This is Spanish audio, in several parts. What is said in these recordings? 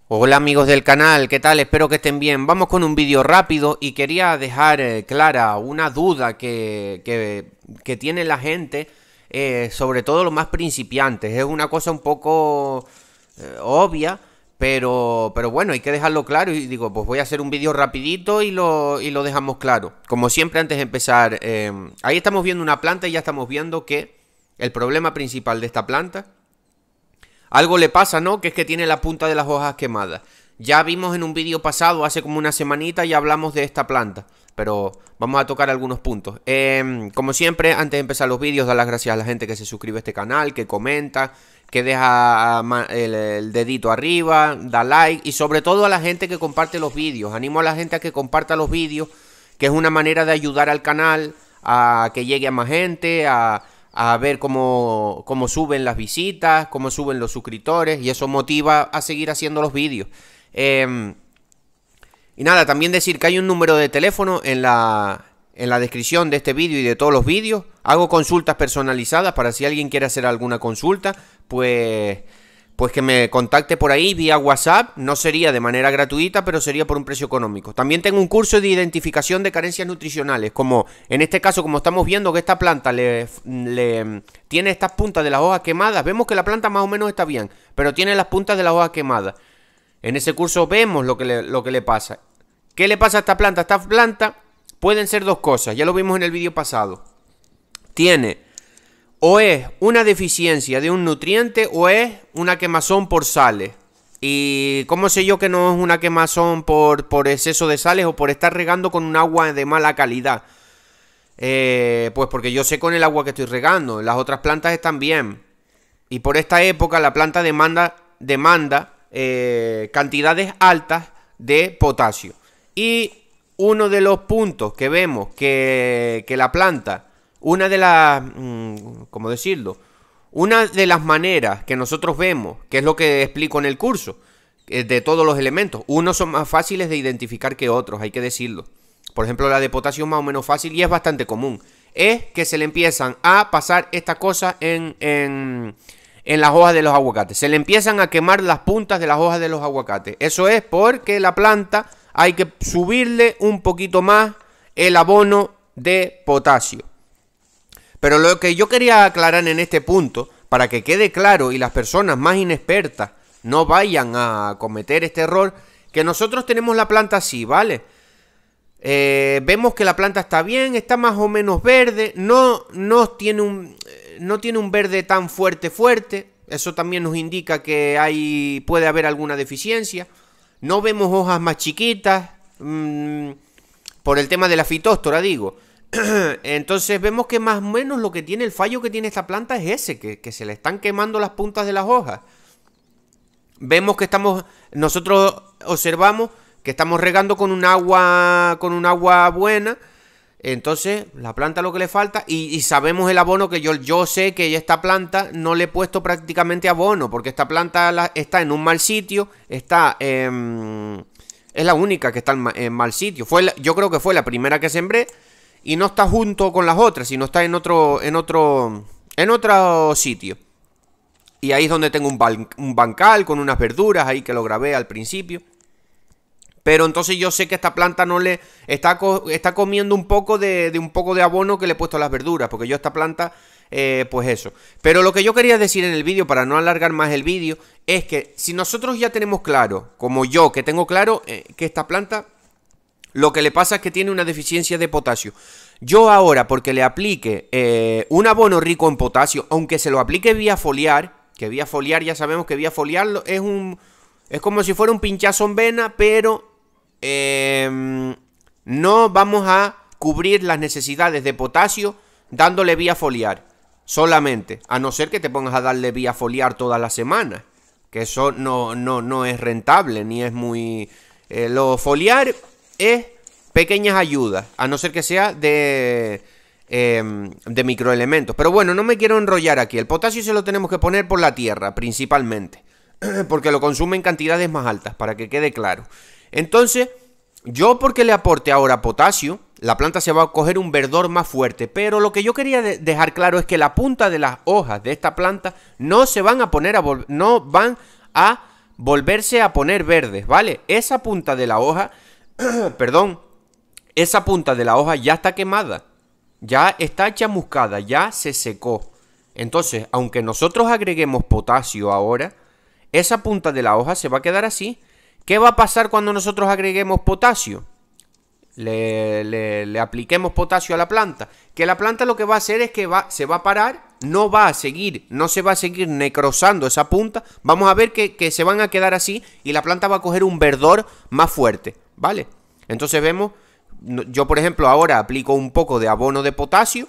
Hola amigos del canal, ¿qué tal? Espero que estén bien. Vamos con un vídeo rápido y quería dejar clara una duda que tiene la gente, sobre todo los más principiantes. Es una cosa un poco obvia, pero bueno, hay que dejarlo claro y digo, pues voy a hacer un vídeo rapidito y lo dejamos claro. Como siempre antes de empezar, ahí estamos viendo una planta y ya estamos viendo que el problema principal de esta planta... Algo le pasa, ¿no? Que es que tiene la punta de las hojas quemadas. Ya vimos en un vídeo pasado, hace como una semanita, y hablamos de esta planta. Pero vamos a tocar algunos puntos. Como siempre, antes de empezar los vídeos, dar las gracias a la gente que se suscribe a este canal, que comenta, que deja el dedito arriba, da like. Y sobre todo a la gente que comparte los vídeos. Animo a la gente a que comparta los vídeos, que es una manera de ayudar al canal a que llegue a más gente, a ver cómo suben las visitas, cómo suben los suscriptores, y eso motiva a seguir haciendo los vídeos. Y nada, también decir que hay un número de teléfono en la descripción de este vídeo y de todos los vídeos. Hago consultas personalizadas para si alguien quiere hacer alguna consulta, pues que me contacte por ahí vía WhatsApp. No sería de manera gratuita, pero sería por un precio económico. También tengo un curso de identificación de carencias nutricionales, como en este caso, como estamos viendo que esta planta le tiene estas puntas de las hojas quemadas. Vemos que la planta más o menos está bien, pero tiene las puntas de las hojas quemadas. En ese curso vemos lo que le pasa. ¿Qué le pasa a esta planta? Esta planta pueden ser dos cosas, ya lo vimos en el vídeo pasado. Tiene... o es una deficiencia de un nutriente o es una quemazón por sales. ¿Y cómo sé yo que no es una quemazón por exceso de sales o por estar regando con un agua de mala calidad? Pues porque yo sé con el agua que estoy regando. Las otras plantas están bien. Y por esta época la planta demanda cantidades altas de potasio. Y uno de los puntos que vemos que la planta... Una de las, ¿cómo decirlo? Una de las maneras que nosotros vemos, que es lo que explico en el curso, de todos los elementos, unos son más fáciles de identificar que otros, hay que decirlo. Por ejemplo, la de potasio es más o menos fácil y es bastante común. Es que se le empiezan a pasar estas cosas en las hojas de los aguacates. Se le empiezan a quemar las puntas de las hojas de los aguacates. Eso es porque la planta hay que subirle un poquito más el abono de potasio. Pero lo que yo quería aclarar en este punto, para que quede claro y las personas más inexpertas no vayan a cometer este error, que nosotros tenemos la planta así, ¿vale? Vemos que la planta está bien, está más o menos verde, no tiene un verde tan fuerte, eso también nos indica que puede haber alguna deficiencia. No vemos hojas más chiquitas, por el tema de la fitóstora, digo. Entonces vemos que más o menos lo que tiene, el fallo que tiene esta planta es ese, que se le están quemando las puntas de las hojas. Vemos que nosotros observamos que estamos regando con un agua buena. Entonces la planta lo que le falta, y sabemos el abono, que yo sé que esta planta no le he puesto prácticamente abono, porque esta planta está en un mal sitio, es la única que está en mal sitio. Yo creo que fue la primera que sembré. Y no está junto con las otras, sino está en otro sitio. Y ahí es donde tengo un bancal con unas verduras, ahí que lo grabé al principio. Pero entonces yo sé que esta planta no le está comiendo un poco de abono que le he puesto a las verduras, porque yo esta planta, pues eso. Pero lo que yo quería decir en el vídeo, para no alargar más el vídeo, es que si nosotros ya tenemos claro, como yo que tengo claro, que esta planta... lo que le pasa es que tiene una deficiencia de potasio. Yo ahora, porque le aplique un abono rico en potasio, aunque se lo aplique vía foliar, que vía foliar ya sabemos que vía foliar es como si fuera un pinchazo en vena, pero no vamos a cubrir las necesidades de potasio dándole vía foliar solamente, a no ser que te pongas a darle vía foliar todas las semanas, que eso no es rentable, ni es muy... lo foliar... es pequeñas ayudas, a no ser que sea de microelementos. Pero bueno, no me quiero enrollar aquí. El potasio se lo tenemos que poner por la tierra, principalmente, porque lo consume en cantidades más altas, para que quede claro. Entonces, yo porque le aporte ahora potasio, la planta se va a coger un verdor más fuerte. Pero lo que yo quería dejar claro es que la punta de las hojas de esta planta no se van a poner no van a volverse a poner verdes, ¿vale? Esa punta de la hoja, perdón, esa punta de la hoja ya está quemada, ya está chamuscada, ya se secó. Entonces, aunque nosotros agreguemos potasio ahora, esa punta de la hoja se va a quedar así. ¿Qué va a pasar cuando nosotros agreguemos potasio? Le apliquemos potasio a la planta. Que la planta lo que va a hacer es que se va a parar, no se va a seguir necrosando esa punta. Vamos a ver que se van a quedar así y la planta va a coger un verdor más fuerte, ¿vale? Entonces vemos, yo por ejemplo ahora aplico un poco de abono de potasio,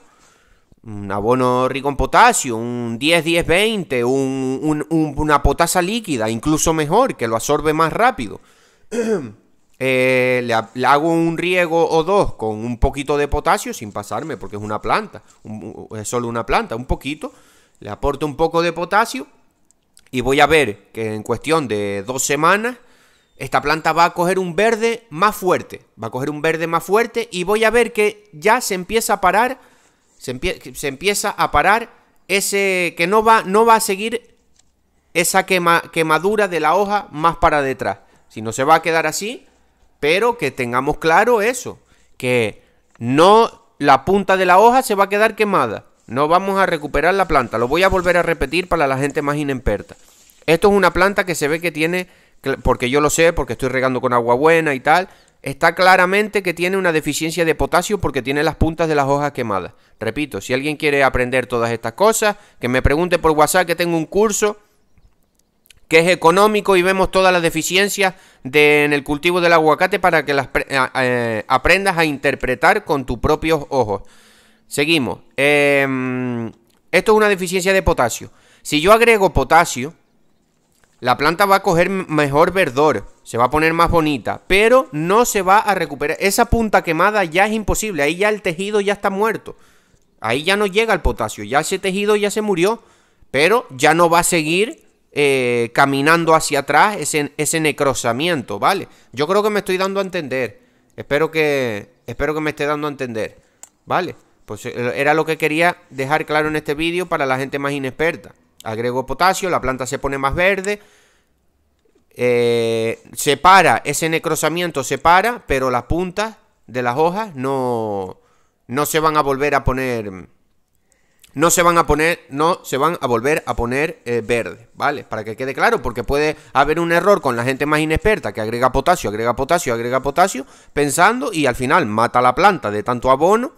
un abono rico en potasio, un 10-10-20, una potasa líquida, incluso mejor, que lo absorbe más rápido. Le hago un riego o dos con un poquito de potasio sin pasarme, porque es una planta, es solo una planta, un poquito. Le aporto un poco de potasio y voy a ver que en cuestión de 2 semanas esta planta va a coger un verde más fuerte, y voy a ver que ya se empieza a parar. Se empieza a parar ese que no va a seguir esa quemadura de la hoja más para detrás, sino se va a quedar así, pero que tengamos claro eso, que no la punta de la hoja se va a quedar quemada, no vamos a recuperar la planta. Lo voy a volver a repetir para la gente más inexperta. Esto es una planta que se ve que tiene, porque yo lo sé, porque estoy regando con agua buena y tal. Está claramente que tiene una deficiencia de potasio porque tiene las puntas de las hojas quemadas. Repito, si alguien quiere aprender todas estas cosas, que me pregunte por WhatsApp, que tengo un curso que es económico y vemos todas las deficiencias en el cultivo del aguacate para que las aprendas a interpretar con tus propios ojos. Seguimos. Esto es una deficiencia de potasio. Si yo agrego potasio, la planta va a coger mejor verdor, se va a poner más bonita, pero no se va a recuperar. Esa punta quemada ya es imposible, ahí ya el tejido ya está muerto. Ahí ya no llega el potasio, ya ese tejido ya se murió, pero ya no va a seguir caminando hacia atrás ese necrosamiento, ¿vale? Yo creo que me estoy dando a entender, espero que me esté dando a entender, ¿vale? Pues era lo que quería dejar claro en este vídeo para la gente más inexperta. Agrego potasio, la planta se pone más verde, se para, ese necrosamiento se para, pero las puntas de las hojas no se van a volver a poner, no se van a volver a poner verde, ¿vale? Para que quede claro, porque puede haber un error con la gente más inexperta que agrega potasio, pensando y al final mata la planta de tanto abono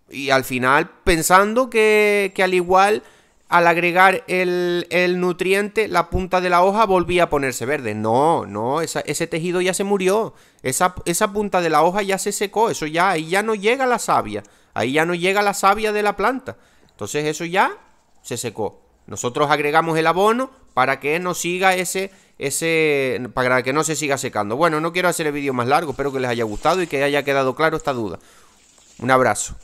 y al final pensando que al igual, al agregar el nutriente, la punta de la hoja volvía a ponerse verde. No, ese tejido ya se murió. Esa punta de la hoja ya se secó. Eso ya, ahí ya no llega la savia. Ahí ya no llega la savia de la planta. Entonces eso ya se secó. Nosotros agregamos el abono para que no siga para que no se siga secando. Bueno, no quiero hacer el vídeo más largo. Espero que les haya gustado y que haya quedado claro esta duda. Un abrazo.